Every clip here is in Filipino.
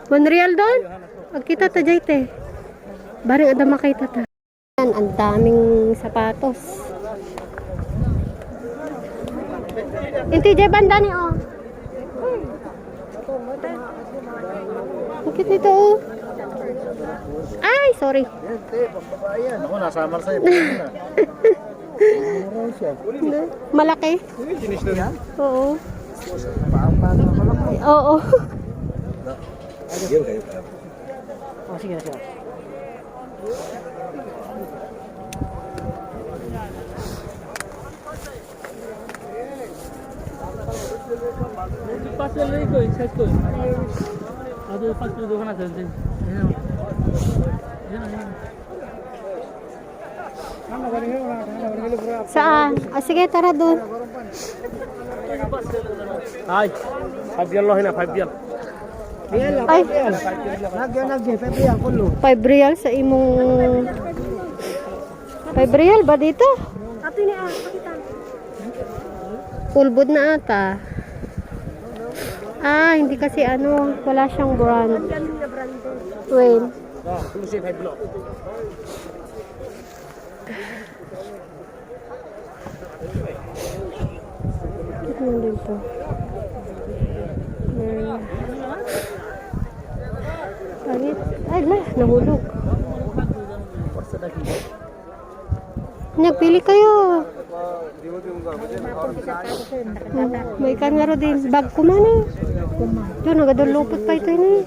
1 real doon? Agkita ta jayte. Bareng ada makita ta. Ang daming sapatos. Inti jay banda ni oh. Bakit nito oh? Ay, sorry. Ako, nasamar sa'yo. Malaki? Finish na yan? Oo. Oo. Ayun kayo. Oh, sige. পাঁচটা লই কই শেষ কই আদু পাঁচটা দোকান আছে Saan? Ah, sige, tara doon. Ay, 5 real lohin na, 5 real. Ay, Nagyan 5 real kulo. 5 real sa imong... 5 real ba dito? Pulbud na ata. Ah, hindi kasi ano, wala siyang brand. Wait. Oh, tuloy 5 block. Ano dito? Pangit. Ay, lah, nahulog. Nagpili kayo. May kanaro din. Bag ko man eh. Diyo, nagadulupot pa ito yun eh.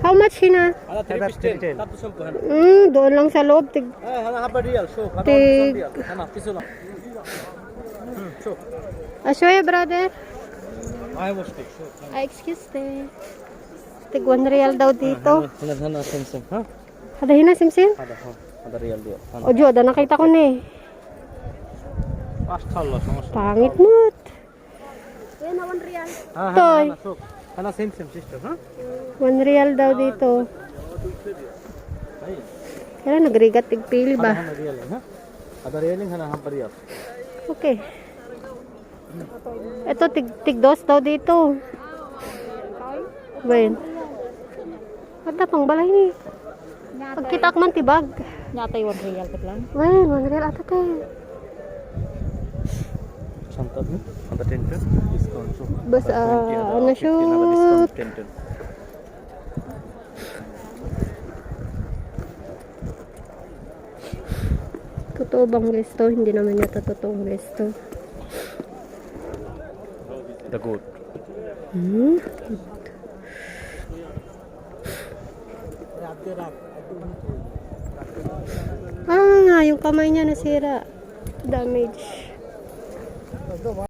How much hina? Ala 310. Tapos ang kuhan. Doon lang sa loob. Eh, hana haba real. So, haba Tig. real. Hana, piso lang. So. Ashoy, brother. I was take. So. Ay, excuse me. Tig 1 real daw dito. Hana, sem. Ha? Ada hina, simsim? Hada real dia. O, Diyo, da nakita ko na eh. Pastal lah sama. Pangit mo't. Ah, Toy. hana, so. Hana sem sister, ha? 1 real daw dito. Kaya nagrigat tigpili ba? Hana real, ha? Hada real hana haba real. Okay. Ito tig-dos daw dito. Ben. Ada pang balay ni. Pagkita man tibag. Natay 1 real kat lang. Ben, 1 real ata te. Santat ni? Hada 10 discount so. Bas ano shoot. 10. Totoo bang resto? Hindi naman yata totoong resto. The goat. Ah, yung kamay niya nasira. Damage.